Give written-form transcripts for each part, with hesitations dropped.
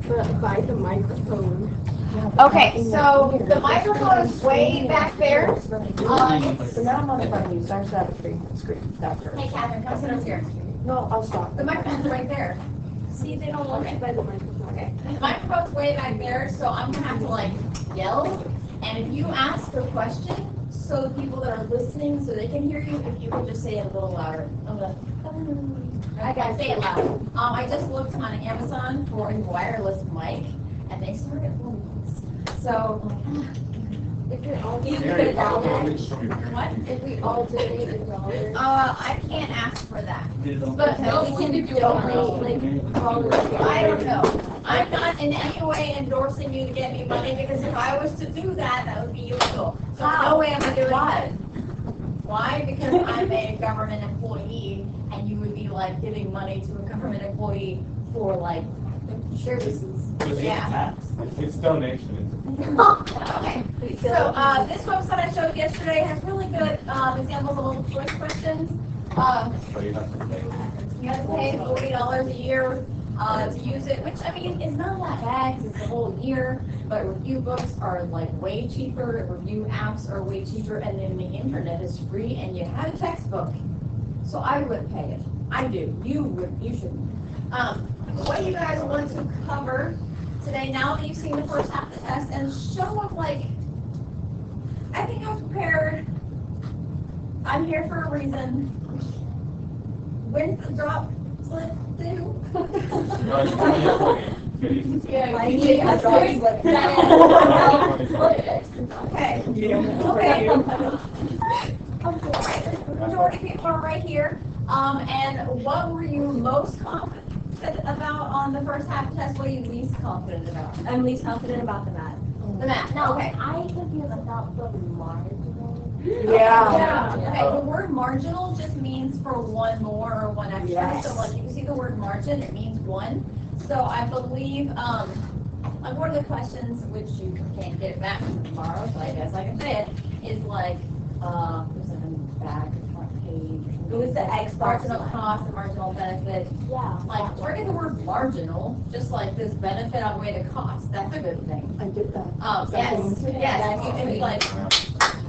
But by the microphone. Okay, so the microphone is way back there. So now I'm on the front of you, so I should have a screen. Hey, Catherine, come sit over here. No, I'll stop. The microphone's right there. See, they don't want you by the microphone. Okay, the microphone's way back there, so I'm gonna have to like yell. And if you ask a question, so the people that are listening, so they can hear you, if you could just say it a little louder. I gotta say it loud. I just looked on Amazon for a wireless mic, and they start at $40. So, If we all you donate could a dollar, what? if we all donate a dollar, I can't ask for that. But no, we can donate like volunteer. I don't know. I'm not in any way endorsing you to get me money, because if I was to do that, that would be illegal. So no way am I doing that. Why? Because I'm a government employee, and you would be like giving money to a government employee for like services. Yeah. It's donation. Okay. So this website I showed yesterday has really good examples of multiple choice questions. So you have to pay. You have to pay $40 a year to use it, which I mean is not that bad 'cause it's the whole year. But review books are like way cheaper. Review apps are way cheaper, and then the internet is free, and you have a textbook. So I would pay it. I do. You would. You shouldn't. What you guys want to cover today, now that you've seen the first half of the test, and show up like, I think I'm prepared. I'm here for a reason. When's the drop slip due? I need a drop slip. Okay. Okay. Majority of people are right here. And what were you most confident about on the first half test? What are you least confident about? I'm least confident about the math. The math. No, Okay. I confused about the marginal. Yeah. Okay, the word marginal just means for one more or one extra. Yes. So like if you see the word margin, it means one. So I believe like one of the questions, which you can't get it back tomorrow, so I guess I can say it, is like there's like a back or front page. It was the Xbox marginal one. cost and marginal benefit. Yeah. Like where did the word marginal, just like this benefit outweigh the cost? That's a good thing. I did that. Yes, and you like,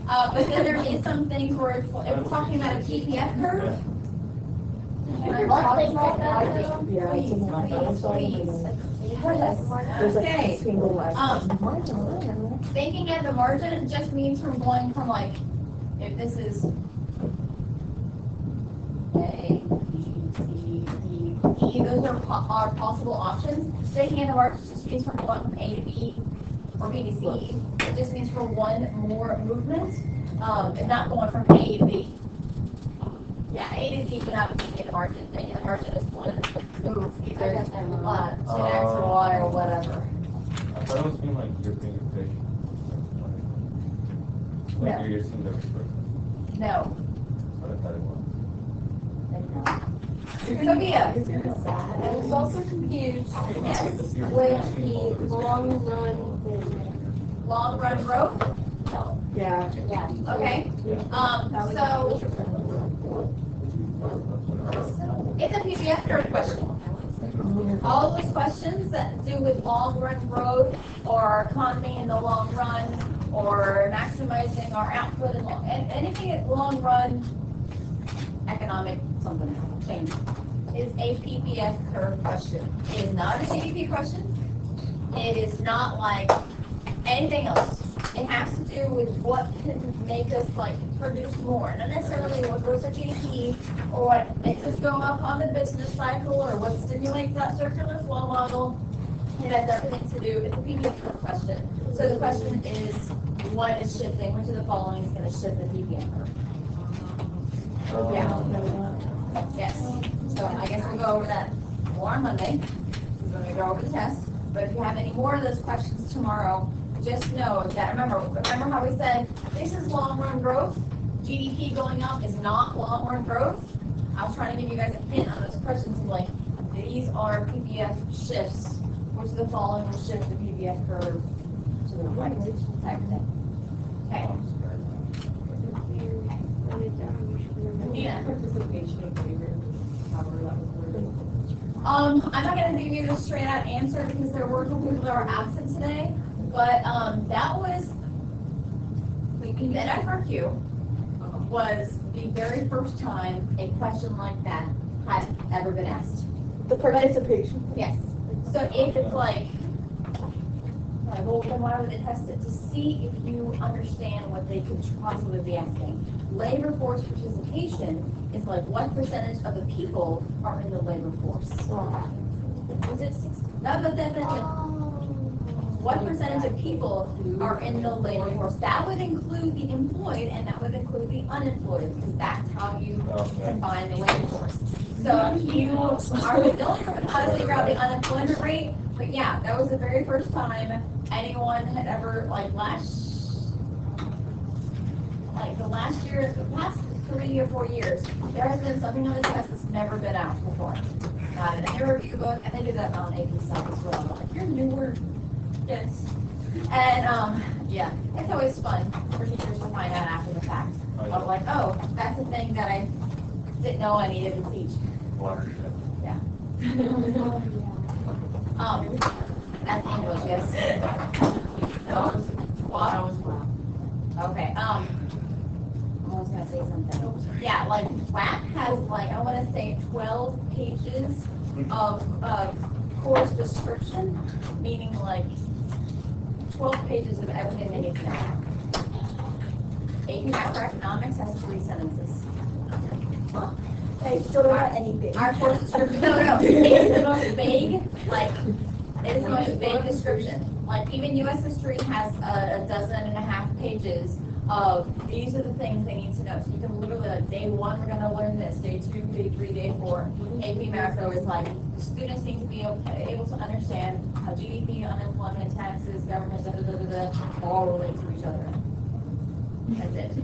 but then there is some things where it's talking about a PPF curve. Yeah, it's a more. There's like Okay. a single life. Thinking at the margin just means from going from like, if this is A, B, C, D, E, those are possible options. Thinking at the margin just means from going from A to B or B to C. It just means for one more movement. It's not going from A to B. Yeah, A to Z without thinking at the margin. Thinking at the margin is one move, either to X or Y or whatever. I thought it was being like you're being efficient. Like No. you're using the resources. No. That's what I thought it was. Sophia. I was also confused Yes. with the long run thing. Long run growth. Yeah. Yeah. Okay. So it's a PPF curve question. All those questions that do with long run growth or economy in the long run or maximizing our output and anything at long run economic something change is a PPF curve question. It is not a GDP question. It is not like anything else. It has to do with what can make us like produce more, not necessarily what goes to GDP or what makes us go up on the business cycle or what stimulates that circular flow model. It has everything to do. It's a PPF curve question. So the question is, what is shifting? Which of the following is going to shift the PPF curve? Yeah. Yes. So I guess we'll go over that more on Monday. We're going to go over the test. But if you have any more of those questions tomorrow, just know that, remember how we said, this is long run growth. GDP going up is not long run growth. I was trying to give you guys a hint on those questions, like, these are PPF shifts. Which of the following will shift the PPF curve to the right type of thing? Okay. Yeah. Participation in favor, however that was worded. I'm not gonna give you the straight out answer because there were two people that were absent today, but, that was, the FRQ was the very first time a question like that had ever been asked. The participation. Yes. So if it's like, well, then why would they test it? To see if you understand what they could possibly be asking. Labor force participation is like what percentage of the people are in the labor force? Was it 60? No, but then, what percentage of people are in the labor force? That would include the employed and that would include the unemployed because that's how you define the labor force. So you are still how to figure out the unemployment rate, but yeah, that was the very first time anyone had ever the last year, the past 3 or 4 years, there has been something on the test that's never been out before. Got it. And they review book, and they do that on AP stuff as well. Like, you're newer. Yes. And yeah, it's always fun for teachers to find out after the fact. Of like, oh, that's the thing that I didn't know I needed to teach. Watershed. Yeah. That's English, yes. No. What? Okay. I was gonna say something. Yeah, like WAC has I want to say 12 pages of course description, meaning 12 pages of everything they need to know. AP Macroeconomics has 3 sentences. I still don't have anything. Our course description, no, it's the most vague, it is the most vague description. Even U.S. history has a 12.5 pages of these are the things they need to know. So you can literally, day 1, we're going to learn this, day 2, day 3, day 4. AP Macro is students need to be able to understand how GDP, unemployment, taxes, government, all relate to each other. That's it.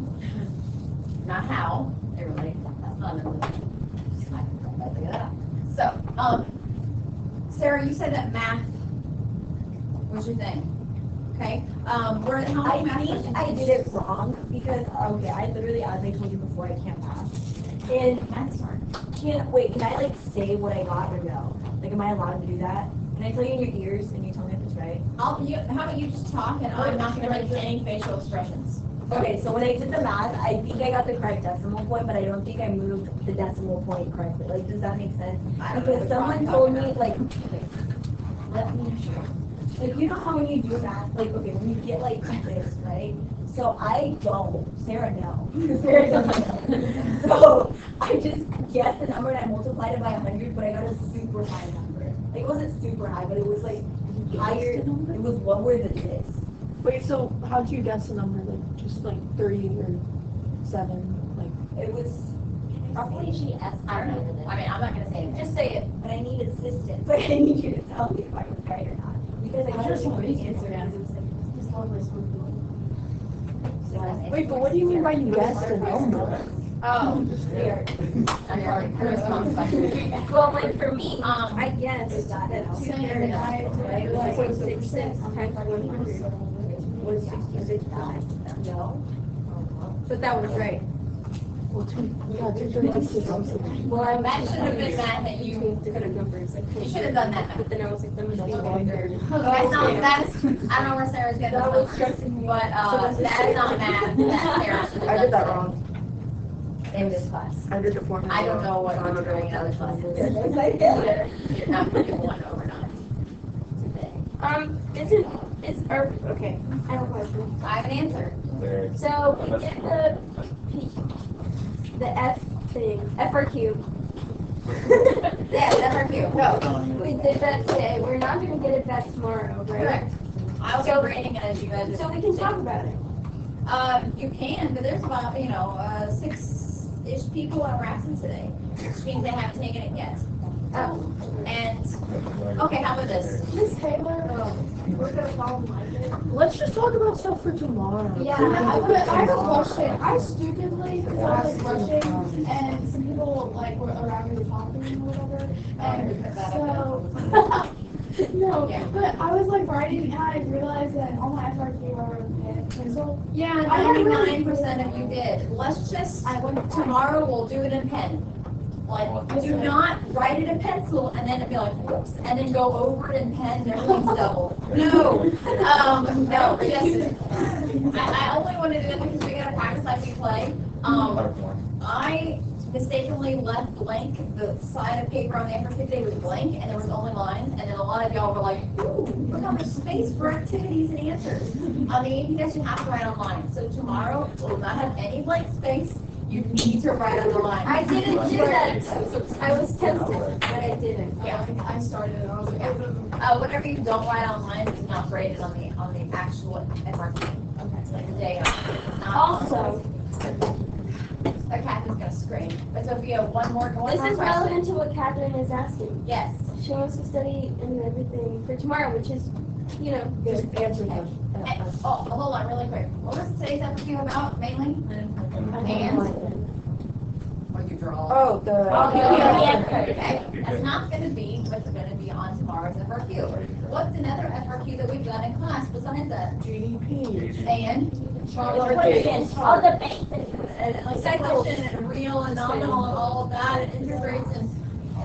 Not how, they relate. That's not it. So, Sarah, you said that math was your thing. Okay. How many math I think questions I did it wrong because I literally, as I told you before, I can't pass. And Math's hard. can I say what I got or no? Am I allowed to do that? Can I tell you in your ears and you tell me if it's right? How about you just talk and I'm not going to make any facial expressions. Okay, so when I did the math, I think I got the correct decimal point, but I don't think I moved the decimal point correctly. Does that make sense? I don't know Because what someone you're told talking me, let me show. You know how when you do math, okay, when you get this, right? So I don't. Sarah, no. Sarah doesn't know. So I just guessed the number and I multiplied it by 100, but I got a super high number. It wasn't super high, but it was higher. It was lower than this. Wait, so how'd you guess the number? Just 30 or 7? It was Probably she asked. I don't know. I mean, I'm not going to say it. Just say it. but I need assistance. I need you to tell me if I was right or not. Because I got a super answer and it was just always Wait, but what do you mean by you guessed the number? Oh, weird. I'm sorry. Her response question. Well, for me, I guess that 235 times 100 was 66 times. No. But that was right. Well, 236 also. Well, that should have been math that you Could have numbers. You should have done that. But then I was like, that must be That's going what I there. That's I don't know where Sarah's getting That that was stressing me. but that is not math that Sarah should have I did that done wrong. in this class. I did the formula. I don't know what you were doing in other classes. Yes, I did. You're not putting 1 over 9. Okay, I have a question. I have an answer. There. So we get the F thing, FRQ. Yeah, that's our cue. We did that today. We're not going to get it back tomorrow, right? Correct. I'll be grading it as you guys. So we can talk about it. You can, but there's about 6-ish people that were absent today, which means they haven't taken it yet. Oh. And okay, how about this? Miss Taylor, we're going to follow my Let's just talk about stuff for tomorrow. Yeah, I have a question. I stupidly, because I was rushing, and some people were around me were talking or whatever, and so, no, Yeah. but I was writing, and I realized that all my FRQ were in pencil. Yeah, I had 99% of you did. Let's just, tomorrow we'll do it in pen. Like, do not write it in pencil and then it'd be like, whoops, and then go over it in pen and everything's double. No, no, just, I only want to do it because we gotta practice like we play. I mistakenly left blank the side of paper on the activity was blank and there was only lines, and then a lot of y'all were like, ooh, look how much space for activities and answers. On the AP test you have to write on lines, so tomorrow will not have any blank space. You need to write on the line. I didn't do that. I was tempted, but I didn't. Yeah, I started and I was like, whatever you don't write on lines is not graded on the actual FRQ. Okay, like the day of. Not Also, the Catherine's gonna scream. But Sophia, one more this is question. relevant to what Catherine is asking. Yes. She wants to study and everything for tomorrow, which is, you know, Just answer them. Oh, hold on, really quick. What was today's FRQ about mainly? Hands. Or you draw. Oh, the. Okay, that's not going to be what's going to be on tomorrow's FRQ. What's another FRQ that we've done in class besides that? GDP. And all the basics. like section and real and nominal and all of that, and interest rates and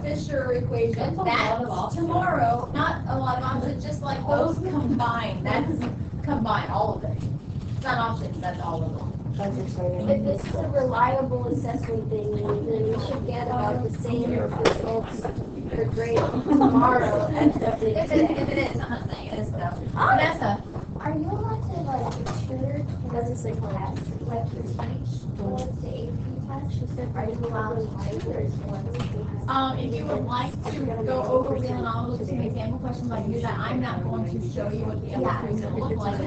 Fisher equation. That's tomorrow. Not a lot of options, just like those combined. That's combined, all of it. It's not options, that's all of them. That's exciting. If this is a reliable assessment thing, then we should get about the same results for grade tomorrow as we did If today. it is, I'm not saying it is though. Vanessa, Are you allowed to like tutor towards the class, like to teach towards the AP test? Are you allowed to write or is if you would like to go over real and nominal with some example questions, I can do that. I'm not going to show you what the FRQ is going to look like.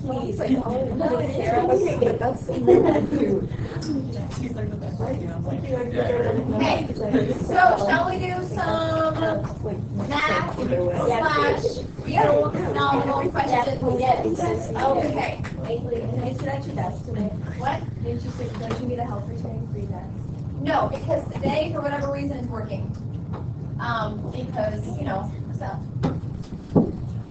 Please. Okay, that's cute. Okay, so shall we do some math slash real nominal questions? Yes. Okay. They should actually that's today. What? Don't you need a helper today for that? No, because today, for whatever reason, it's working. Because, you know, stuff.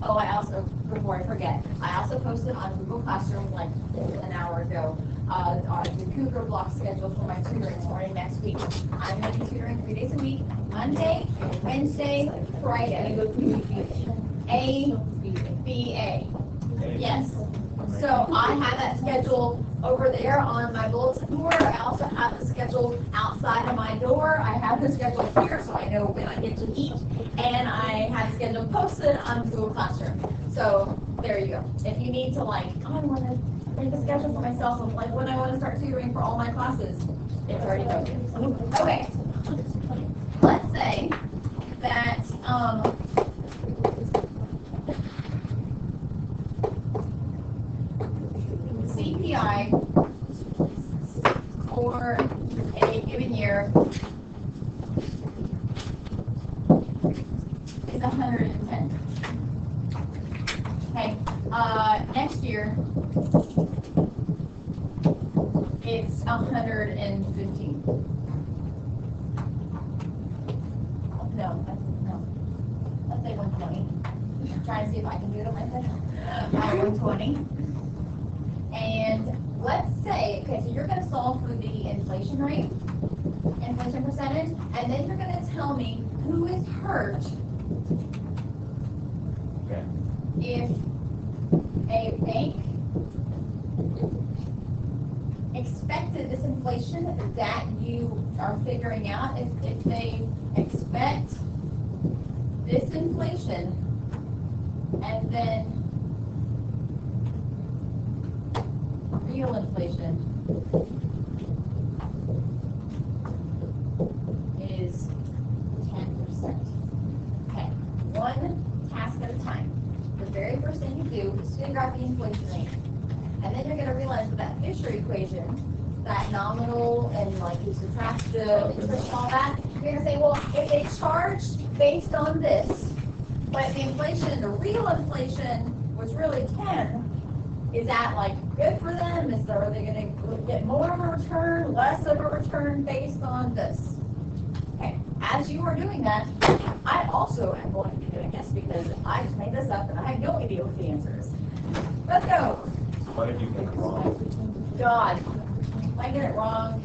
Oh, I also, before I forget, I also posted on Google Classroom like an hour ago the Cougar block schedule for my tutoring starting next week. I'm going to be tutoring 3 days a week, Monday, Wednesday, Friday. A, B, A. Yes. So I have that scheduled over there on my bulletin board. I also have it scheduled outside of my door. I have it scheduled here so I know when I get to eat. And I have it scheduled posted on Google Classroom. So there you go. If you need to like, oh, I want to make a schedule for myself of like when I want to start tutoring for all my classes, it's already posted. Okay. Let's say that CPI for a given year is 110. Okay, next year it's 115. No, let's say 120. I'm trying to see if I can do it on my head. 120. And let's say, okay, so you're going to solve for the inflation rate, inflation percentage, and then you're going to tell me who is hurt if a bank expected this inflation that you are figuring out, if they expect this inflation and then real inflation is 10%. Okay, one task at a time. The very first thing you do is figure out the inflation rate. And then you're going to realize with that Fisher equation, that nominal and like you subtract the interest and all that, you're going to say, well, if they charged based on this, but the inflation, the real inflation was really 10, is that like good for them? Are they going to get more of a return, less of a return based on this? Okay, as you are doing that, I also am going to be doing this because I just made this up and I have no idea what the answer is. Let's go. What did you get wrong? God, if I get it wrong,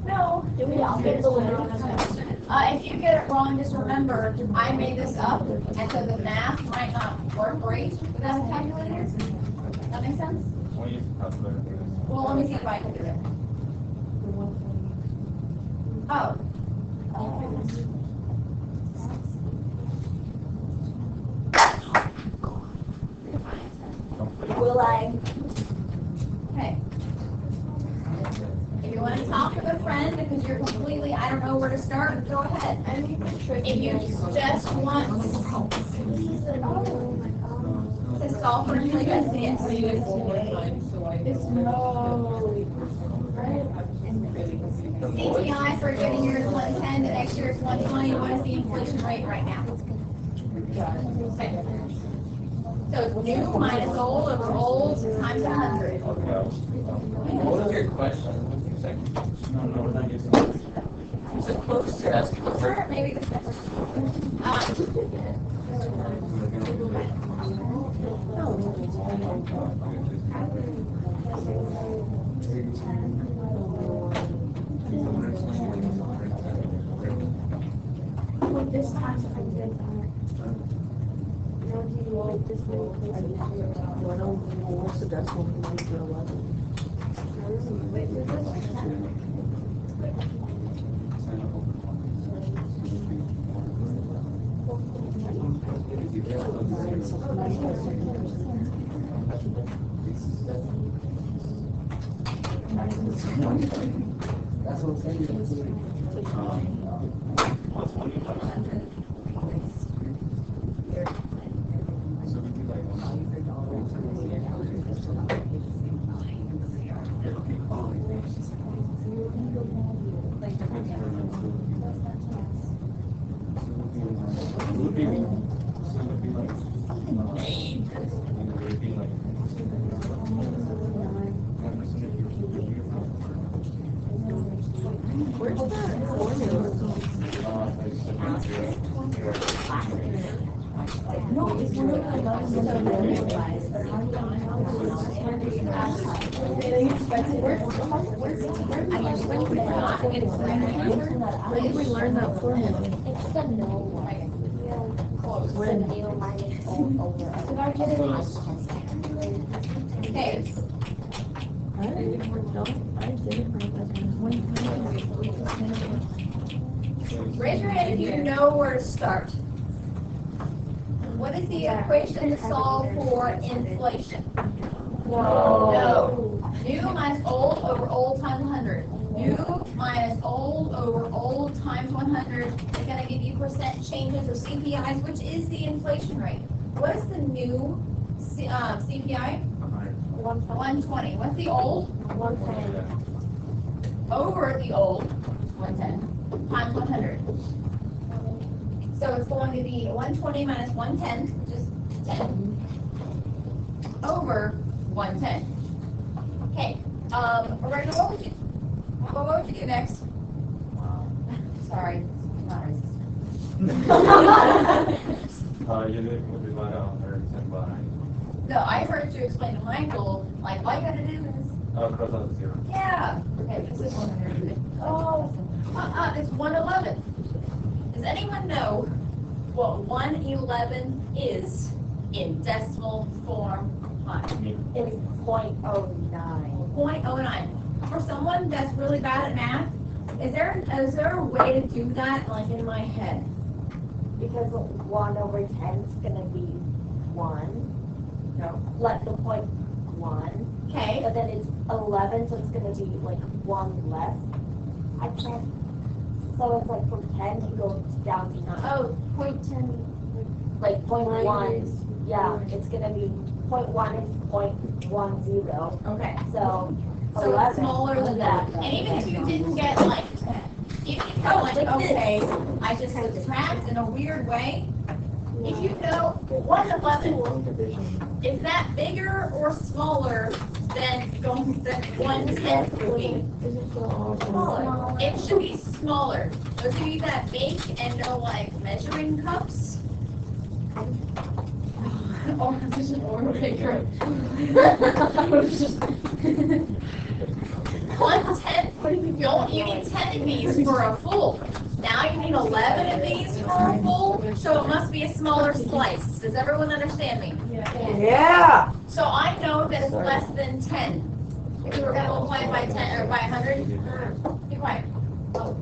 No. Do we all get the winner? If you get it wrong, just remember, I made this up, and so the math might not work great without a calculator. That make sense? When you use the calculator for this. Well, let me see if I can do it. Oh. Will I? Okay. If you want to talk with a friend because you're completely, I don't know where to start, go ahead. If you just want to solve for like a It's no. CPI for getting yours 110, the next year's 120, what is the inflation rate right now? Okay. So it's new minus old over old times 100. Okay. What was your question? No, we're not using it. Is it close to asking the Sure, maybe this This time I did that. This What's the decimal point for 11? That's what I'm saying. Where's that formula? No, it's one of the ones that are memorized, but how do Where did we learn that formula? It's the no one. It's the new minus old over. Okay. I didn't write that down. Raise your hand if you know where to start. What is the equation to solve for inflation? No. New minus old over old times 100. New minus old over old times 100 is going to give you percent changes or CPIs, which is the inflation rate. What is the new CPI? 120. What's the old? 110. Over the old, 110, times 100. So it's going to be 120 minus 110, which is 10, over 110. Okay, Rebecca, what would you do next? Sorry, not racist. You did divide out 110 by. No, I heard you explain to Michael, like, all you gotta do is, Cross out the zero. yeah. Okay, this is 100. Oh, it's 111. Does anyone know what 111 is in decimal form? It's 0.09. 0.09. For someone that's really bad at math, is there a way to do that, like, in my head? Because 1 over 10 is gonna be 1. No. Like the 0.1. Okay. But then it's 11, so it's gonna be like 1 less. I can't. So it's like from 10 you go down to 9. Oh, 0.10. Like 0.1. Yeah, it's gonna be 0.1 is 0.10. Okay. So So 11. it's smaller than that. And even if you didn't get like, if you go like, okay, I just subtract in a weird way. If you know 111, is that bigger or smaller than 110 would be? Smaller. It should be smaller. Those of you that bake and know like measuring cups. Or just an order baker. 1/10 You need 10 of these for a full. Now you need 11 of these for a full, so it must be a smaller slice. Does everyone understand me? Yeah. So I know that it's less than 10. If we were going to multiply it by 10 or by 100, be quiet. I'm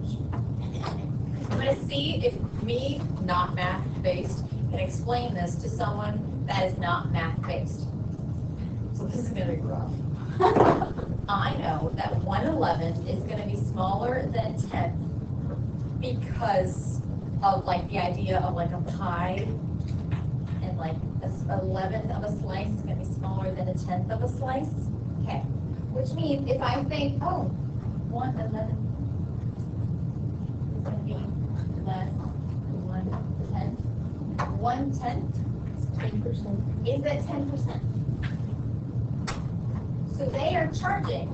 going to see if me, not math-based, can explain this to someone that is not math-based. So this is going to be rough. I know that 1/11 is going to be smaller than 10 because of like the idea of like a pie, and like a 11th of a slice is going to be smaller than a 10th of a slice. Okay, which means if I think, oh, 1/11 is going to be less than 1/10. 1/10 is at 10%. So they are charging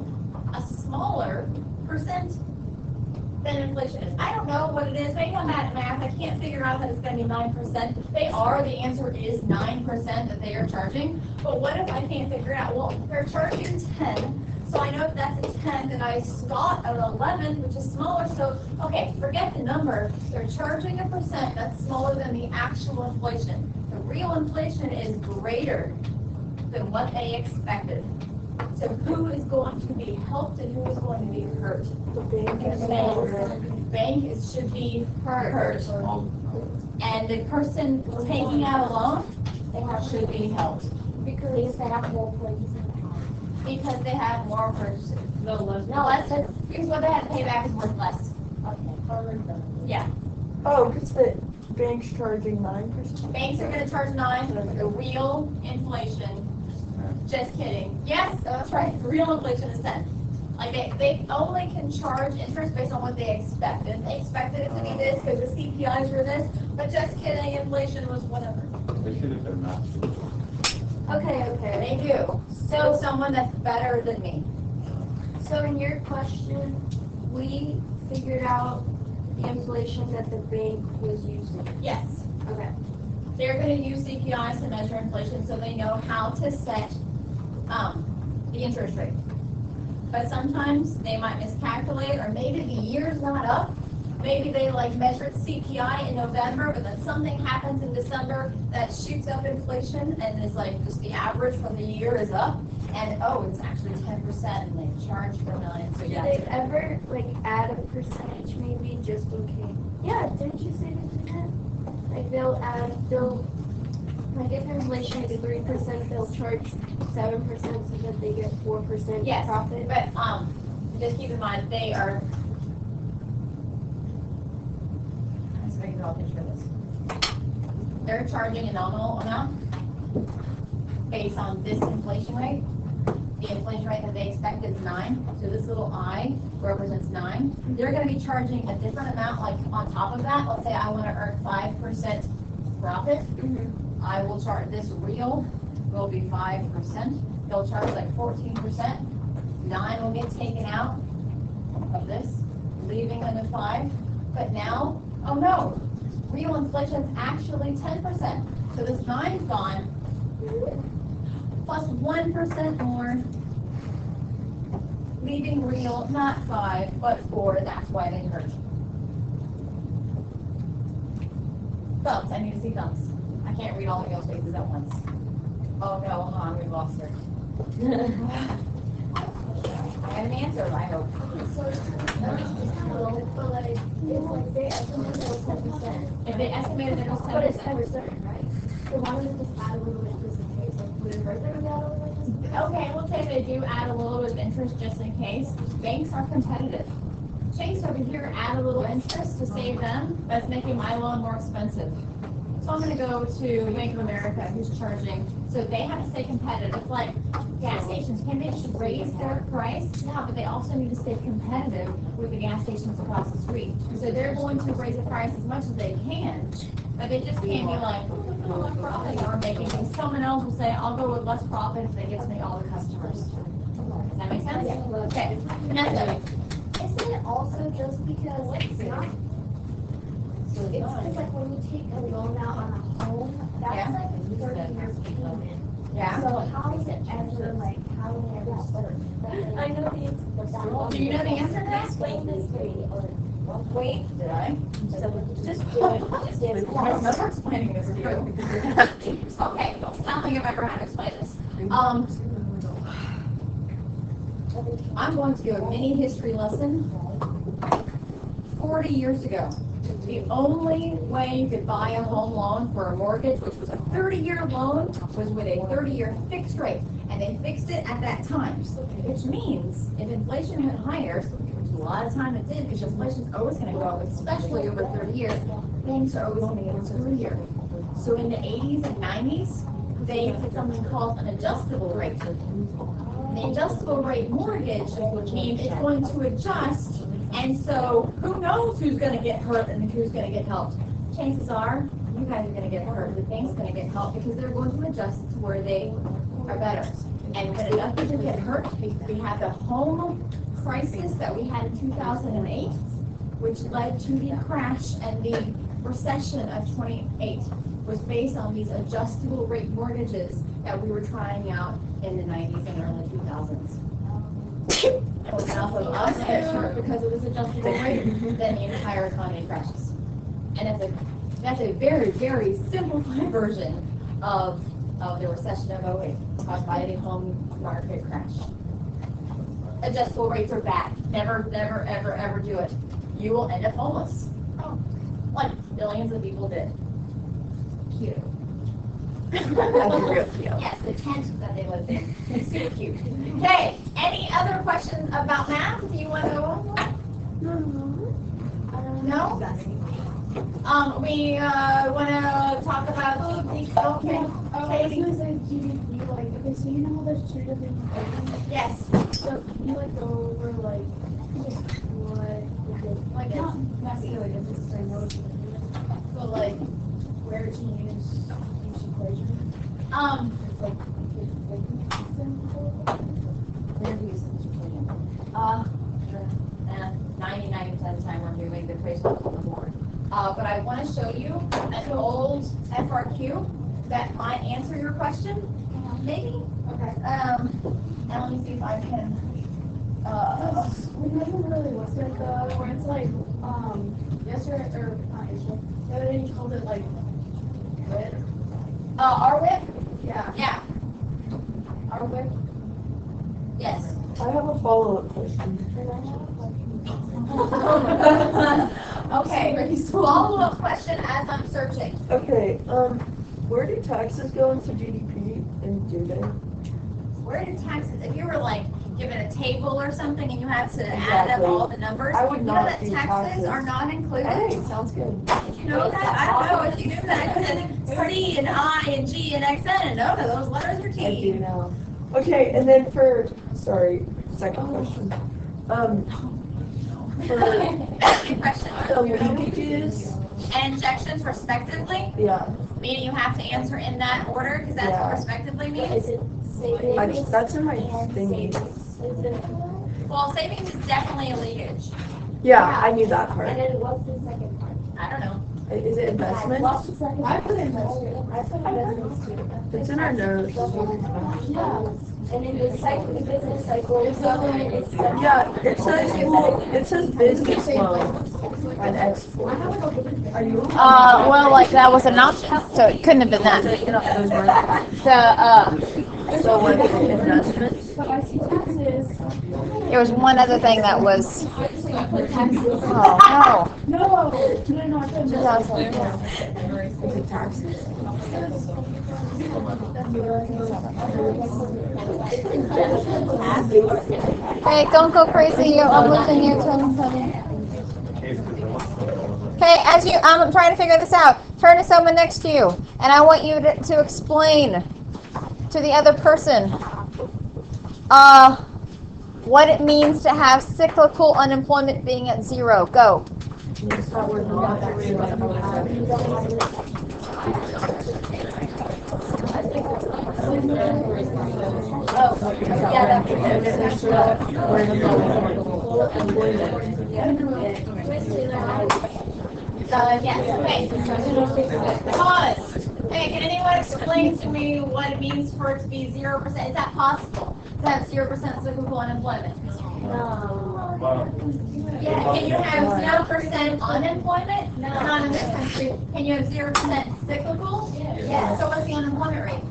a smaller percent than inflation is. I don't know what it is. Maybe I'm bad at math. I can't figure out that it's going to be 9%. They are. The answer is 9% that they are charging. But what if I can't figure it out? Well, they're charging 10. So I know if that's a 10, then I got an 11, which is smaller. So, okay, forget the number. They're charging a percent that's smaller than the actual inflation. The real inflation is greater than what they expected. So who is going to be helped and who is going to be hurt? The bank is Should be hurt. And the person taking out a loan should be helped. Because they have more purchases. Because they have more purchases. No, less. Because what they have to pay back is worth less. Yeah. Oh, because the bank's charging 9%. Banks are going to charge 9. The real inflation. Just kidding. Yes, that's right. Real inflation is 10. Like they only can charge interest based on what they expected. They expected it to be this because the CPIs were this, but just kidding, inflation was whatever. They should have been math. Okay. They do. So someone that's better than me. So in your question, we figured out the inflation that the bank was using. Yes. Okay. They're going to use CPIs to measure inflation so they know how to set the interest rate. But sometimes they might miscalculate, or maybe the year's not up. Maybe they like measured CPI in November, but then something happens in December that shoots up inflation, and it's like just the average from the year is up, and oh, it's actually 10%, and they charge for 9. So Do yeah. they ever like add a percentage maybe just in case? Yeah, didn't you say that? Like they'll like if inflation is 3%, they'll charge 7% so that they get 4% Yes, profit. but just keep in mind they are. Let's make it all picture this. They're charging a nominal amount based on this inflation rate. The inflation rate that they expect is 9. So this little I represents 9. They're going to be charging a different amount, like on top of that. Let's say I want to earn 5% profit. I will charge this real will be 5%. They'll charge like 14%. 9 will get taken out of this, leaving them at 5. But now, oh no, real inflation is actually 10%. So this 9's gone, plus 1% more, leaving real not 5 but 4. That's why they hurt. Thumbs. I need to see thumbs. I can't read all of y'all's faces at once. Oh no, hold on, we lost her. I have an answer, I hope. So it's but like if like they estimate it was 10%. If they estimated it was 10%. But it's 10%, right? So why don't we just add a little bit just in case? Like would it hurt them to add a little bit just in case? Okay, we'll say they do add a little bit of interest just in case. Banks are competitive. Chase over here add a little interest to save them. That's making my loan more expensive. So I'm going to go to Bank of America, who's charging. So they have to stay competitive. It's like gas stations. Can they just raise their price? Yeah, but they also need to stay competitive with the gas stations across the street. So they're going to raise the price as much as they can, but they just can't be like, oh, look at all the profit you're making. And someone else will say, I'll go with less profit if it gets me all the customers. Does that make sense? Okay. Vanessa. Isn't it also just because it's not? It's like when you take a loan out on a home, that's like 30 years payment. Yeah. So how is it ever like, how do we ever start? I know the answer. Do you know the answer to that? Explain this to me. Wait, did I? Just do it. Just I don't remember explaining this to you. Okay, I don't think I've ever had to explain this. I'm going to do a mini history lesson. 40 years ago, the only way you could buy a home loan for a mortgage, which was a 30-year loan, was with a 30-year fixed rate. And they fixed it at that time, which means if inflation went higher, which a lot of time it did, because inflation's always going to go up, especially over 30 years, banks are always going to get screwier. So in the 80s and 90s, they did something called an adjustable rate. The adjustable rate mortgage means it's going to adjust, and so who knows who's going to get hurt and who's going to get helped. Chances are you guys are going to get hurt, the bank's going to get helped because they're going to adjust to where they are better. And when enough people get hurt, we had the home crisis that we had in 2008, which led to the crash, and the recession of 28 was based on these adjustable rate mortgages that we were trying out in the 90s and early 2000s. So enough of us get hurt because of this adjustable rate, then the entire economy crashes. And that's a very, very simplified version of the recession of 08 caused by the home market crash. Adjustable rates are bad. Never, never, ever, ever do it. You will end up homeless. Like billions of people did. Cute. Yes, the tent that they lived in. It's super cute. Okay, any other questions about math? Do you want to go on? No? We want to talk about okay. Okay, so GDP, like, okay, so you know there's two different things. Yes. So can you like go over like what Like not necessarily just I know but like where to use each equation. It's like where to use each equation. 99% of the time we're doing the equation on the board. But I want to show you an old FRQ that might answer your question. Maybe? Okay. And let me see if I can. we never really looked at the where it's like yesterday or not yesterday. The other day you called it like WIP. Our whip? Yeah. Yeah. Our WIP. Yes. I have a follow-up question. Okay. Follow-up question as I'm searching. Okay, where do taxes go into GDP and do they? Where do taxes? If you were like given a table or something and you had to add up Exactly. all the numbers, I would you know not that do taxes taxes. are not included. Hey, sounds good. Did you know that? I don't know if you knew that. Because C and I and G and X and none of those letters are I do T. now. Okay, and then second question. For Question. the linkages, And injections respectively, yeah, meaning you have to answer in that order because that's what Yeah. respectively means. Is it savings? that's in my and thingy. savings? Is it? Well, savings is definitely a leakage. Yeah, I knew that part. And then what's the second part? I don't know. Is it investment? What's the second part? I put investment. I put investments too. It's in our notes. Yeah. And in the cycle, the business cycle, it's Yeah, it says business loan and export. Are you? Well, like that was an option, so it couldn't have been that. Those were, so what, investments? But I see taxes. There was one other thing that was. Taxes. Oh No, I put investment. Is it taxes? Hey, don't go crazy. I'm looking here. Okay, I'm trying to figure this out. Turn to someone next to you, and I want you to explain to the other person what it means to have cyclical unemployment being at 0. Go. Yes, okay. Pause. Okay, can anyone explain to me what it means for it to be 0%? Is that possible? To have 0% cyclical unemployment? Yeah, can you have 0% unemployment? No. Not in this country. Can you have 0% cyclical? Yes. So what's the unemployment rate?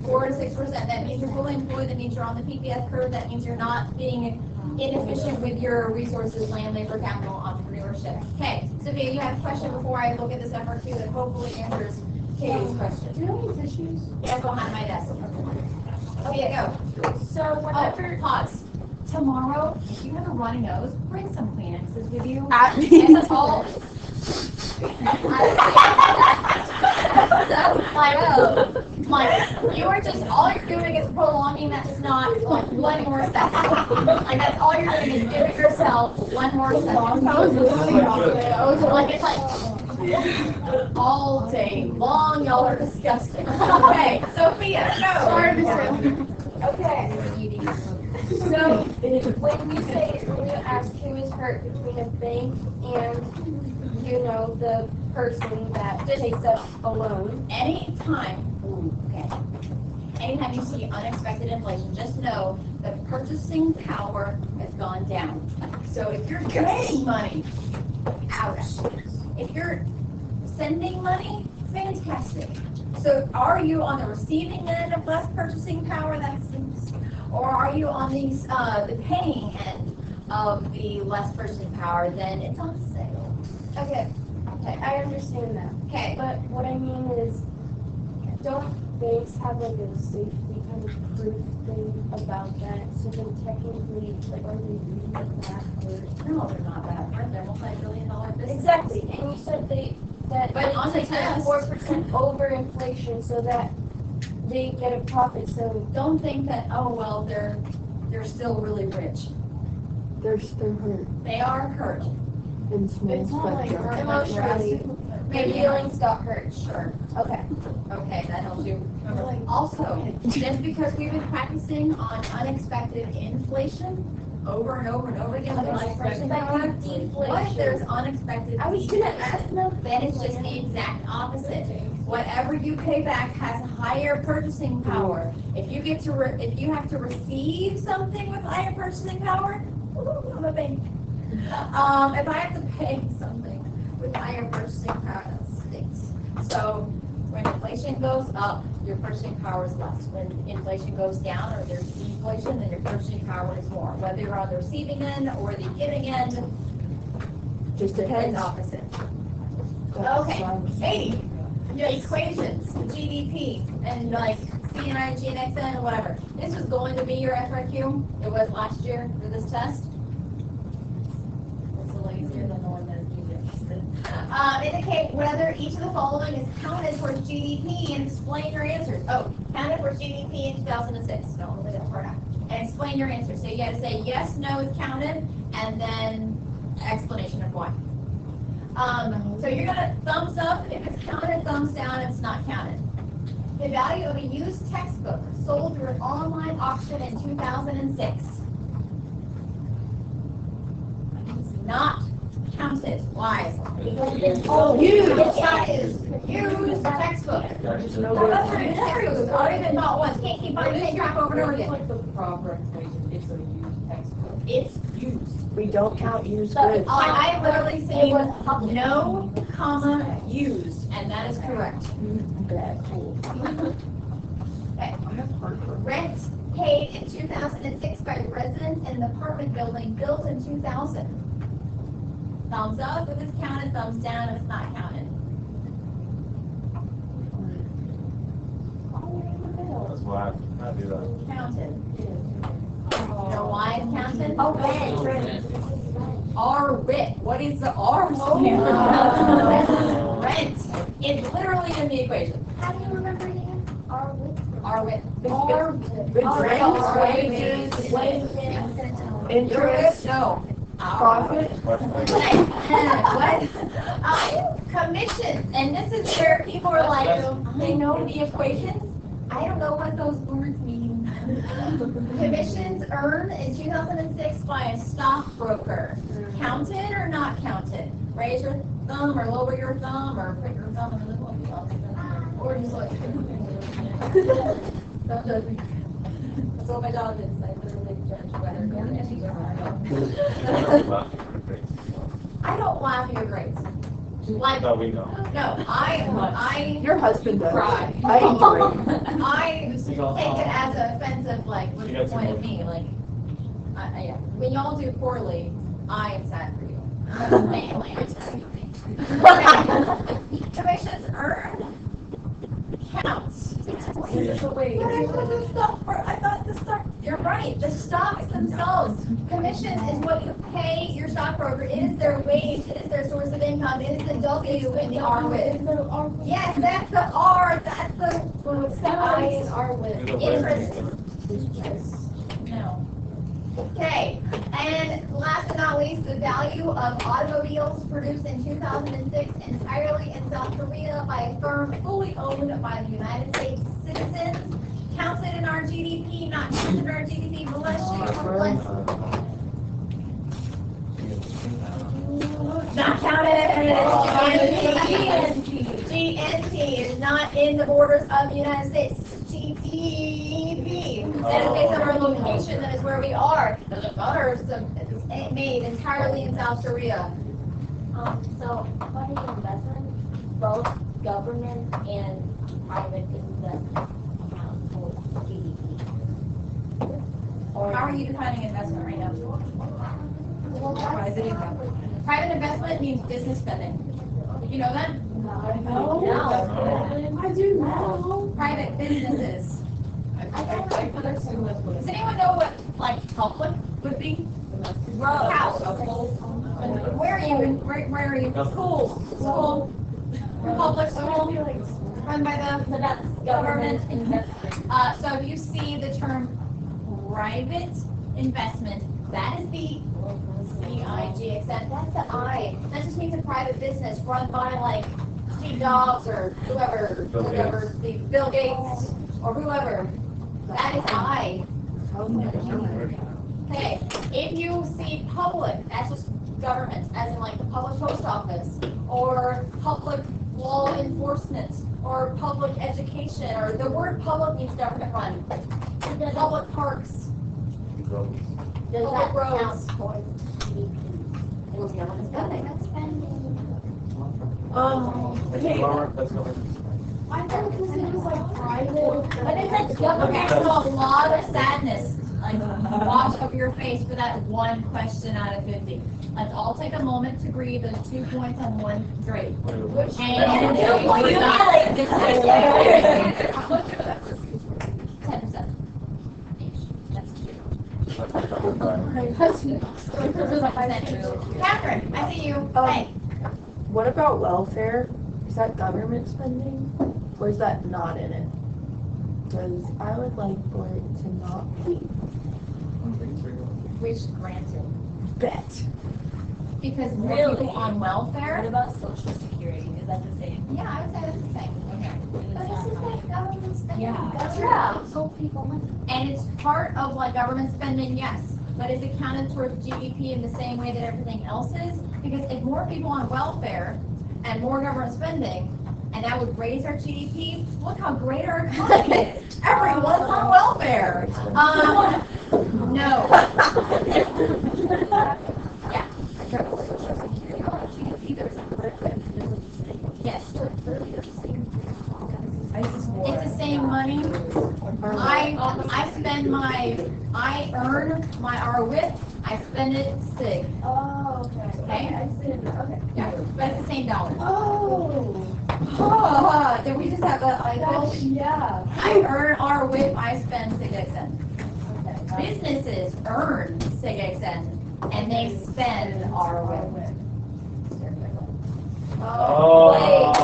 4 to 6%. That means you're fully employed. That means you're on the PPS curve. That means you're not being inefficient with your resources, land, labor, capital, entrepreneurship. Okay, Sophia, you have a question before I look at this FRQ that hopefully answers Katie's question. Do you know these issues? That's behind my desk. Okay, go. So whenever Pause. Tomorrow, if you have a runny nose, bring some Kleenexes with you. At That's all. Like, you are just, all you're doing is prolonging that snot, like, one more second. Like, that's all you're doing is giving yourself one more second. Like, it's like, all day long, y'all are disgusting. Okay, Sophia, go. Okay. So when you ask who is hurt between a bank and the person that takes up a loan. Anytime you see unexpected inflation, just know that purchasing power has gone down. So if you're getting money, ouch. If you're sending money, fantastic. So are you on the receiving end of less purchasing power? Or are you on the paying end of the less purchasing power? Then it's on sale. Okay, I understand that. Okay. But what I mean is, don't banks have like a safety kind of proof thing about that? So then technically, like, are they really that hurt? No, they're not that hurt. They're multi-billion-dollar business. Exactly, and you said that But on the test, 4% over inflation, so that they get a profit. So don't think that, oh well, they're still really rich. They're still hurt They are hurt. in small spectrum. emotionally, their feelings got hurt. Sure. Okay. Okay, that helps you. Also, just because we've been practicing on unexpected inflation over and over and over again with less purchasing power, what if there's unexpected I was gonna deflation? ask no. Then it's just the exact opposite. Whatever you pay back has higher purchasing power. If you get to if you have to receive something with higher purchasing power, I'm a bank. If I have to pay something with higher purchasing power, that stinks. So when inflation goes up, your purchasing power is less. When inflation goes down or there's deflation, then your purchasing power is more. Whether you're on the receiving end or the giving end, Just it's depends. opposite. Okay, Katie, your equations, GDP, and like CNI, GNXN, or whatever. This was going to be your FRQ. It was last year for this test. It's a little easier than the one that you did. Indicate whether each of the following is counted towards GDP and explain your answers. Oh, counted towards GDP in 2006. Don't leave that part out. And explain your answers. So you got to say yes, no, it's counted, and then explanation of why. So you're going to thumbs up if it's counted, thumbs down if it's not counted. The value of a used textbook sold through an online auction in 2006. It's not counted. Why? Used textbook. Well, that's what it is. I don't even know once. Can't keep on the same track over and over again. Like the proper explanation, it's a used textbook. It's used. We don't count used So, goods. I literally say no, comma, used, and that is correct. Okay, cool. Okay. Rent paid in 2006 by residents in an apartment building built in 2000. Thumbs up if it's counted, thumbs down if it's not counted. That's why I do that. Counted. You know why it's counted? Oh, rent. R-WIT. What is the R stand for? Rent. It's literally in the equation. How do you remember it again? R-WIT. Interest, No. profit, What? Commission. And this is where people are like, they know the equations. I don't know what those words mean. Commissions earned in 2006 by a stockbroker. Counted or not counted? Raise your thumb or lower your thumb or put your thumb in the middle of the Or just like. Don't judge me. That's what my dog is. I literally judge whether you're an issue or not. I don't laugh at your grades. Like, No, we know. no, I Your husband does. cry. I enjoy it. I take it as an offensive, like, what's the point of me? Like, yeah. When y'all do poorly, I am sad for you. Mainly, I'm sad for you. Commissions earned counts. Wait, I thought the stock. You're right. The stocks themselves. Commission is what you pay your stockbroker. It is their wage. It is their source of income. It is the W in the R with. Yes, that's the R. That's the I and R with. interest. No. Okay. And last but not least, the value of automobiles produced in 2006 entirely in South Korea by a firm fully owned by the United States citizens. Counted in our GDP, not counted in our GDP. Bless you. Bless you. Not counted. GNP is not in the borders of the United States. GDP. That is based on our location. That is where we are. The others made entirely in South Korea. So, what is investment? Both government and private investment account for GDP. How are you defining investment right now? Private investment means business spending. You know that? No. I do know. Private businesses. Does anyone know what, like, public would be? House. Where are you? Where are you? School. Public school. Run by the government. So if you see the term private investment, that is the CIG, except that's the I. That just means a private business run by like Steve Jobs or whoever, the Bill Gates or whoever. That is I. Okay, if you see public, that's just government, as in like the public post office, or public law enforcement, or public education, or the word public means government run. Public parks, Does public that roads. count towards GDP? Is government spending? I thought this was like private. But it's like government, so a lot of sadness, like wash over your face for that one question out of 50. Let's all take a moment to breathe. There's 2 points on one grade. And 10%. Catherine, I see you. Hey. What about welfare? Is that government spending? Or is that not in it? Because I would like for it to not be. Which granted. Bet. Because more Really? people on welfare. What about Social Security? Is that the same? Yeah, I would say that's the same. Okay. But this is like government spending. Yeah. Yeah. So people money. And it's part of like government spending, yes. But is it counted towards GDP in the same way that everything else is? Because if more people on welfare and more government spending, and that would raise our GDP, look how great our economy is. Everyone's on welfare. No. Yeah. Yes. It's the same money. I earn my R with, I spend it SIG. Oh, okay. Okay. I see. Okay. Yeah, but it's the same dollar. Oh. Did we just have that cycle? Yeah. I earn R with, I spend SIG XN. Businesses earn SIG XN and they spend R with. Oh.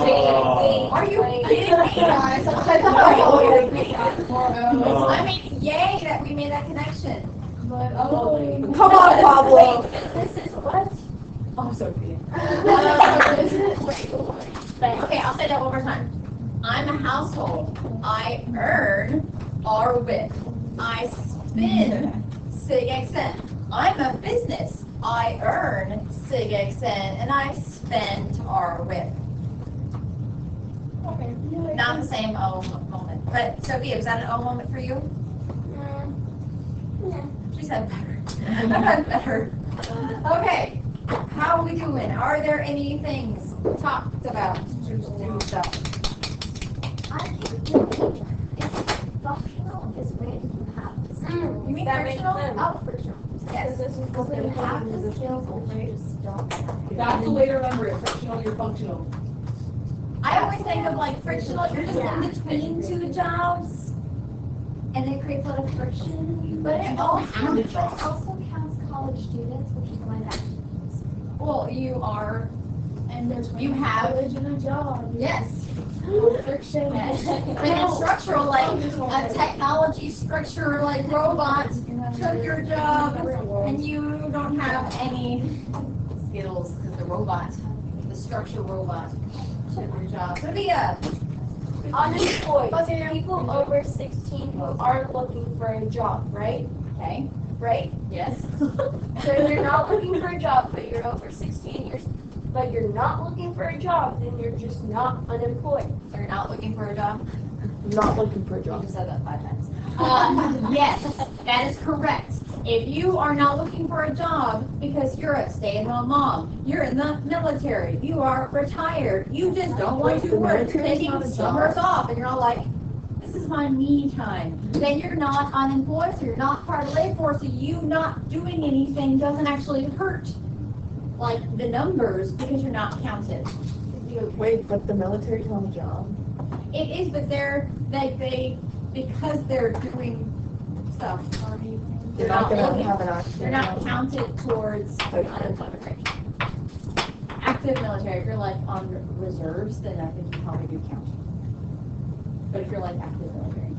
Wait. Are you kidding me, guys? I mean, yay that we made that connection. Come on, Pablo. This is what? Oh, so good. Okay, I'll say that one more time. I'm a household. I earn R with. I spend SIG XN. I'm a business. I earn SIG XN and I spend R with. Okay. Not the same oh moment. But Sophia, was that an oh moment for you? She said better. I said better. Okay. How are we doing? Are there any things talked about to do stuff? I think it's functional is when you have You mean That makes frictional? sense. Oh, for sure. Yes. Because when you have the skills, you just don't have it. That's the way to remember it, frictional, you're functional. I always think of like frictional, you're just in between two jobs. And it creates a lot of friction. But it also counts college students, which is why that. Well, you are, And there's you have, college and a job. yes. Friction. And a structural, like a technology structure, like robot took your job, and you don't have any skills because the robot, the structure robot, took your job. Sophia, Unemployed. People over 16 who aren't looking for a job, right? okay, Right? yes. So if you're not looking for a job, but you're over 16, but you're not looking for a job, then you're just not unemployed. So you're not looking for a job? Not looking for a You job. just said that 5 times. Yes, that is correct. If you are not looking for a job because you're a stay-at-home mom, you're in the military, you are retired, you just don't want to The work, you're military's taking not a summers job. off, and you're all like, this is my me time. Then you're not unemployed, so you're not part of the labor force, so you not doing anything doesn't actually hurt like the numbers because you're not counted. Wait, but the military's not a job. It is, but they because they're doing stuff. They're not gonna have an accident. They're not counted towards the unemployment rate. Active military, if you're like on reserves, then I think you probably do count. But if you're like active military.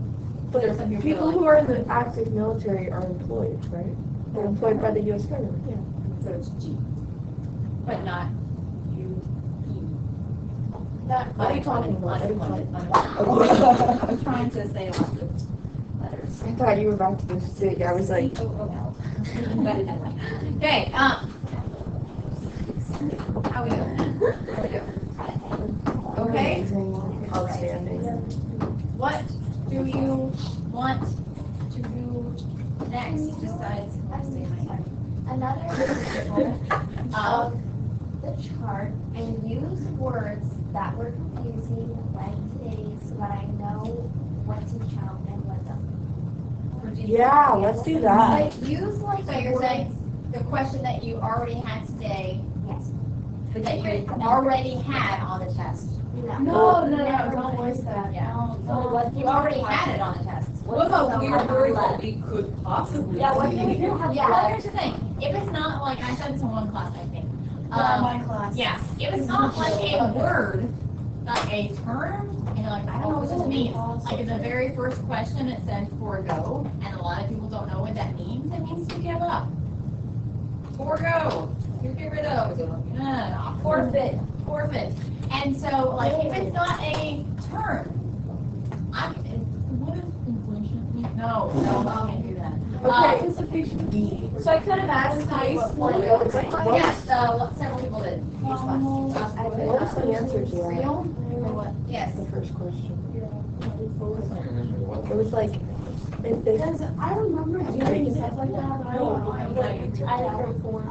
But There's some people who are in the active military are employed, right? They're employed by the U.S. government. Yeah. So it's G. But not U, E. What are you talking about? I'm trying to say lots of letters. I thought you were about to say. I was like, C-O-O-L. Okay, how we doing? Okay, amazing, outstanding. what do you want to do next besides say my name? Another Um, of the chart and use words that were confusing like today so that I know what to count and what doesn't. Yeah, let's do that. Like use like So you're saying the question that you already had today, yes. but that you already had on the test. No, don't voice that. Yeah. No, You already had it on the test. What about weird words that we could possibly? Yeah, what see? do you have Yeah, well, here's the thing. If it's not like, I said this in one class, I think. my class? Yeah, if it's not like a word, like a term, and you're like, I don't know what this means. Like in the very first question, it said forego, and a lot of people don't know what that means. It means to give up. Forego. You get rid of. Forfeit. Forfeit. And so, like, if it's not a term, what is inflation mean? No, I can't do that. Okay. So I could have asked you what forego is like. Yes, several people did. What is the answer to that? Real? Yes. The first question. It was like, it, Because I remember doing stuff like that, but I don't know. I never formed.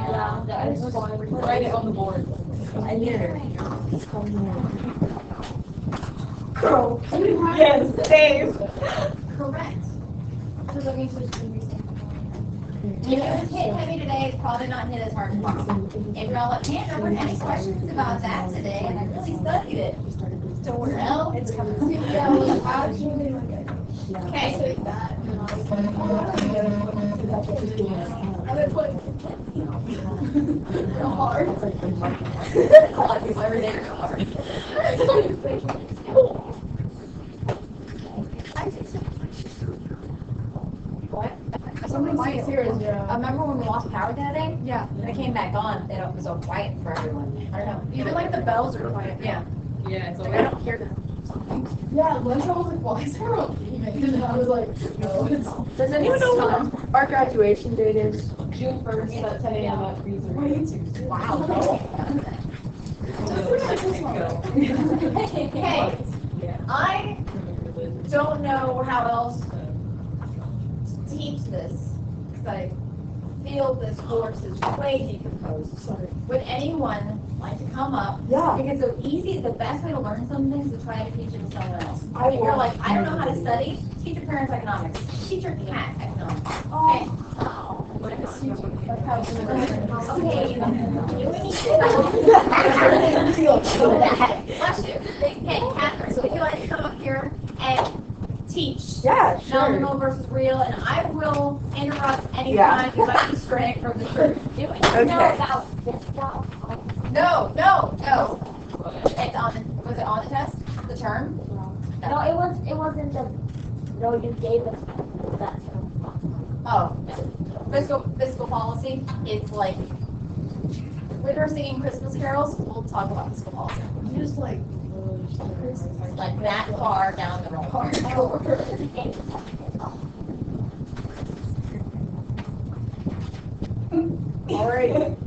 Yeah, that is fun. Write it on the board. I need it. It's called Girl. Yes, Dave. Correct. So that means there's gonna be If it was hit heavy today, it's probably not hit as hard tomorrow. If you're all like, man, there weren't any questions about that today, and I really studied it. Don't worry. Well, it's coming soon. Yeah, well, I was really like, Okay. say that, and I was like, and then put real hard. A lot of people every day are hard. What? Something like serious, yeah. Remember when we lost power that day? Yeah. When it came back on, it was so quiet for everyone. I don't know. Even like the bells are quiet. Yeah. Yeah, it's Like I don't hear them. Yeah, once I was like, why is there a leaving? And I was like, no, it's. Does anyone know what our graduation date is? June 1st at 10 a.m. at Freezer. Wow. Okay. I don't know how else to teach this, because I feel this course is way decomposed. Sorry. Would anyone like to come up? Yeah. Because the best way to learn something is to try to teach it to someone else. I If you're will. like, I don't know how to study, teach your parents economics, teach your cat economics. Oh. Okay. Bless you. Okay, Catherine, so would you like to come up here and teach Yeah, sure. nominal versus real, and I will interrupt anytime Yeah. you might distract from the truth. Do it. Okay. No. It's on. Was it on the test? The term? No, it wasn't the, no, you gave us that. Oh, fiscal policy. It's like when we're singing Christmas carols, we'll talk about fiscal policy. Just like. Like that far down the road. Alright.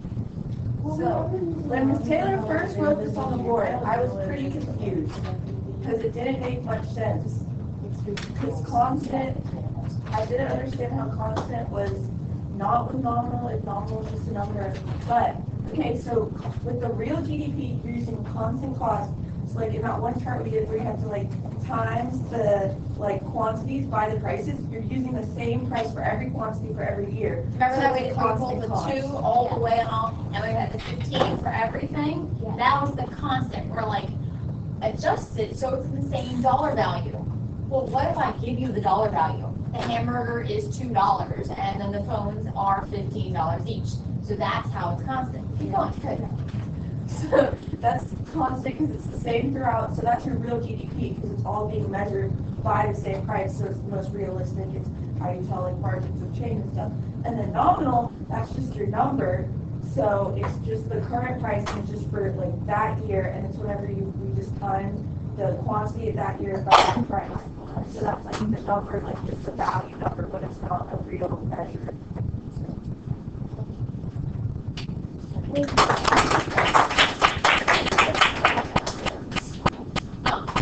So, when Ms. Taylor first wrote this on the board, I was pretty confused, because it didn't make much sense. Because constant, I didn't understand how constant was not with nominal, if nominal was just a number. But, okay, so with the real GDP, you're using constant cost. So like in that one chart we did where you have to like times the like quantities by the prices, you're using the same price for every quantity for every year. Remember So that we it's did a constant the cost. 2 all the way on, and we had the 15 for everything? Yeah. That was the constant. We're like, adjusted so it's the same dollar value. Well, what if I give you the dollar value? The hamburger is $2, and then the phones are $15 each. So that's how it's constant. Keep going. Good. So that's constant because it's the same throughout. So that's your real GDP because it's all being measured by the same price. So it's the most realistic. It's how you tell like margins of change and stuff. And then nominal, that's just your number. So it's just the current price and it's just for like that year. And it's whenever we just times the quantity of that year by that price. So that's like the number, like it's the value number, but it's not a real measure.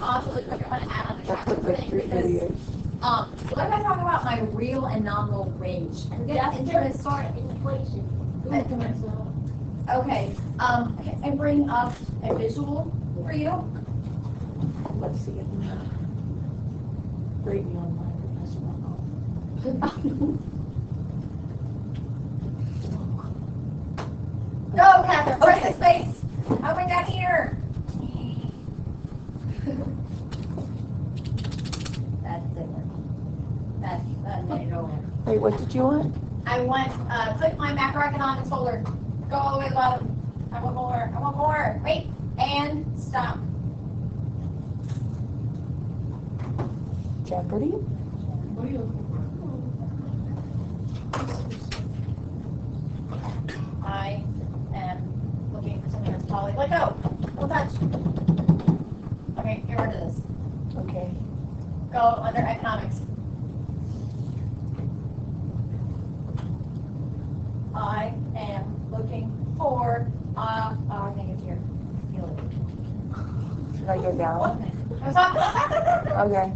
Also, look, I want to add on the That's the picture because, video. what if I talk about my real and nominal range? That's Interest. for inflation. Okay, can I bring up a visual for you? Let's see it. Rate me on my professional. Go, Catherine, press the space. How we got here? That's different. That's made it over. Wait, what did you want? I want, click my macroeconomics folder. Go all the way to the bottom. I want more. Wait, and stop. Jeopardy? What are you looking for? I am looking for something that's poly. Let go. Don't touch. Okay, get rid of this. Okay. Go under economics. I am looking for, I think it's here. Feel it. Should I go down? Stop. Okay.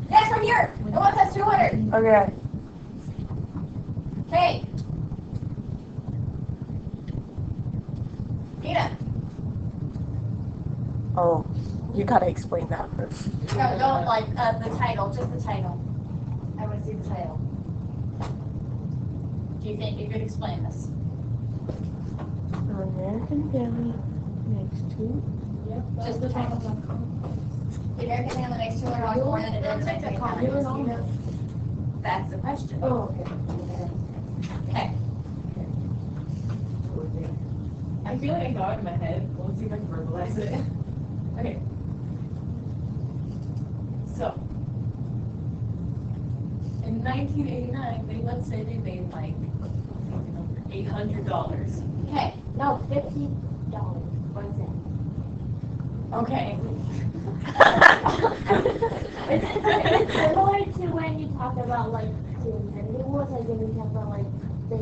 Yes, from here. The one that's 200. Okay. Hey. Nina. Oh, you gotta explain that first. No, don't like the title, just the title. I want to see the title. Do you think you could explain this? An American family makes two. Just the title. The American family makes $200 more than it does in economics. That's the question. Oh, okay. Okay. I feel like I got it in my head. Let's see if I can verbalize it. Okay. So, in 1989, let's say they made like $800. Okay. No, $50. What is it? Okay. It's similar to when you talk about like the infinity wars, like when you talk about like the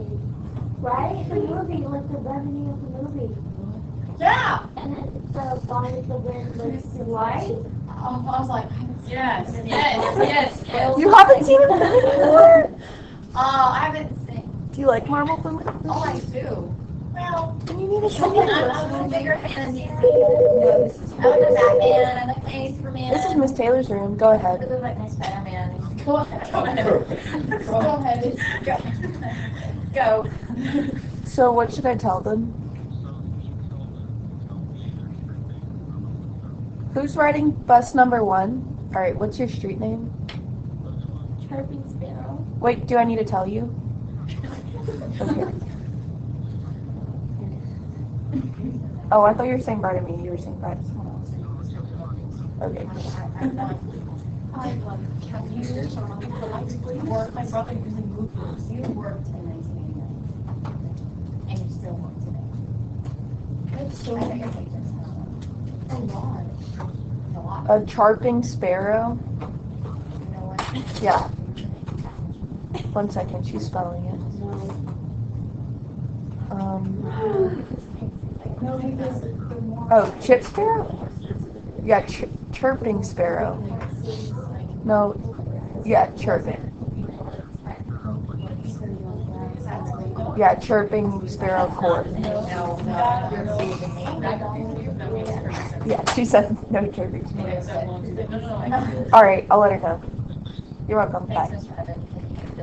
right the movie, like the revenue of the movie, Yeah. and then the bond of the right. I was like, yes. You haven't seen Infinity War? I haven't seen. Do you like Marvel movies? Oh, I do. Well, Then you need to I show mean, me I'm a this. bigger fan of DC. I like the Batman. I like the Superman. This is Miss Taylor's room. Go I ahead. really like my Spider-Man. Go ahead. Go ahead. Go. So what should I tell them? Who's riding bus number 1? All right, what's your street name? Chirping sparrow. Wait, do I need to tell you? Okay. Oh, I thought you were saying bye to me. You were saying bye to someone else. Okay. My brother usually moved. You worked in 1989, and you still work today. I think it's like this. A lot. A lot. A chirping sparrow. You know what? Yeah. 1 second, she's spelling it. Oh, chip sparrow? Yeah, chirping sparrow. No, yeah, chirping. Yeah, chirping sparrow court. Yeah, she said no chirping sparrow. All right, I'll let her know. You're welcome. Bye.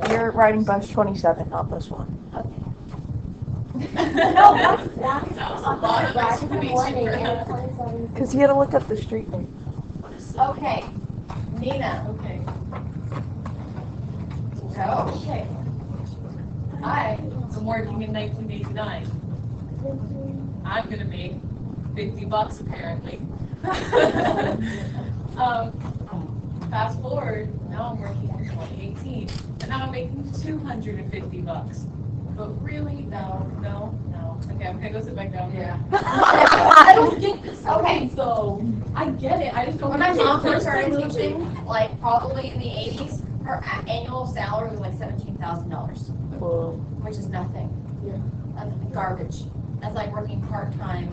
You're riding bus 27, not bus 1. Because you had to look up the street name. Okay, Nina. Okay. Go. Okay. I am working in 1989. I'm gonna make $50 apparently. Fast forward, now I'm working in 2018, and now I'm making $250. But really, no. Okay, I'm gonna go sit back down. Yeah. I don't get this. Okay. So I get it. I just don't. When my get mom it. first started teaching, like probably in the 80s, her annual salary was like $17,000, Whoa. which is nothing. Yeah. That's garbage. That's like working part-time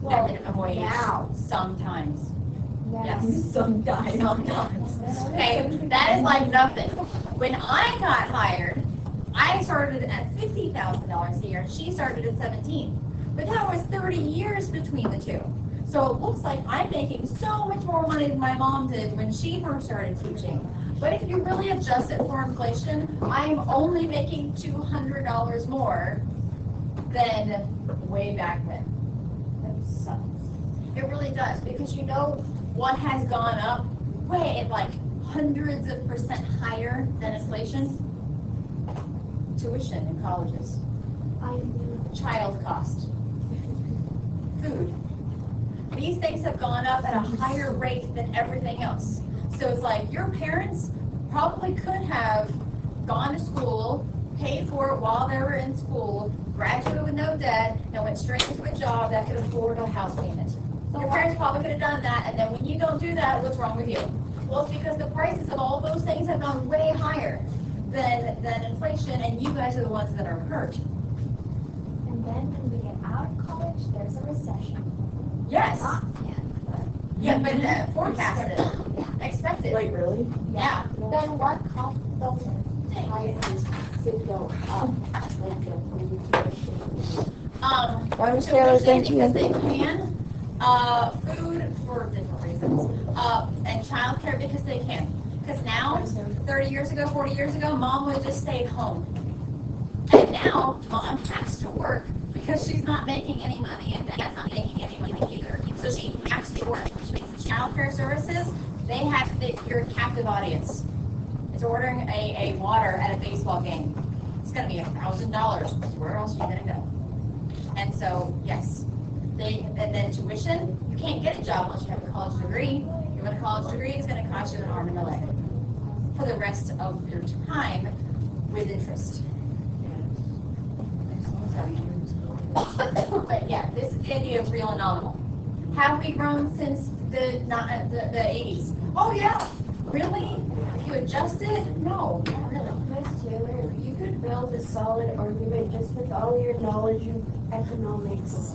Well, at minimum wage. now. Sometimes. Yeah. Yes. Sometimes. Sometimes. Okay, that is like nothing. When I got hired, I started at $50,000 a year, and she started at 17. But that was 30 years between the two. So it looks like I'm making so much more money than my mom did when she first started teaching. But if you really adjust it for inflation, I'm only making $200 more than way back when. That sucks. It really does, because you know what has gone up way, like hundreds of % higher than inflation? Tuition in colleges, child cost, food. These things have gone up at a higher rate than everything else. So it's like your parents probably could have gone to school, paid for it while they were in school, graduated with no debt, and went straight into a job that could afford a house payment. Your parents probably could have done that, and then when you don't do that, what's wrong with you? Well, it's because the prices of all those things have gone way higher than inflation, and you guys are the ones that are hurt. And then when we get out of college, there's a recession. Yes. Not yet, but Yeah, but forecasted, expected. Wait, really? Yeah. then what cost the prices to go up? Like the food, Why was Taylor Tuition because thinking? they can. Food for different reasons. And childcare because they can. Because now, 30 years ago, 40 years ago, mom would just stay home. And now, mom has to work because she's not making any money, and dad's not making any money either. So she has to work. Childcare services, you're a captive audience. It's ordering a water at a baseball game. It's going to be $1,000. Where else are you going to go? And so, yes. And then tuition, you can't get a job unless you have a college degree. If you have a college degree, it's going to cost you an arm and a leg for the rest of your time with interest. But yeah, this is the idea of real and nominal. Have we grown since the 80s? Oh yeah. Really? You adjusted? No, not really. Miss Taylor, you could build a solid argument just with all your knowledge of economics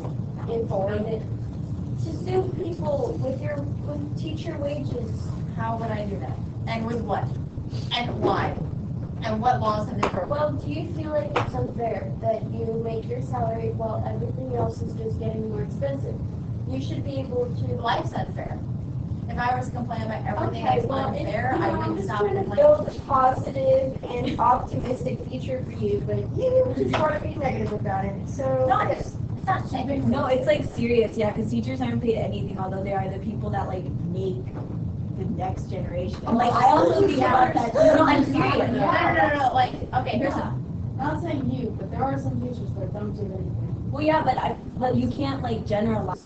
information to sue people with teacher wages. How would I do that? And with what? And why? And what laws have they broken? Well, do you feel like it's unfair that you make your salary while everything else is just getting more expensive? You should be able to. Life's unfair. If I was to complain about everything Okay, that's well, unfair, I I'm wouldn't just stop trying to complaining. build a positive and optimistic future for you, but you just want to be negative about it. So No, it's not negative. No, it's like serious, yeah, because teachers aren't paid anything, although they are the people that like make the next generation. And like I also think about that. No, I'm serious. No. Like, okay, here's a. Not saying you, but there are some teachers that don't do anything. Well, yeah, but you can't like generalize.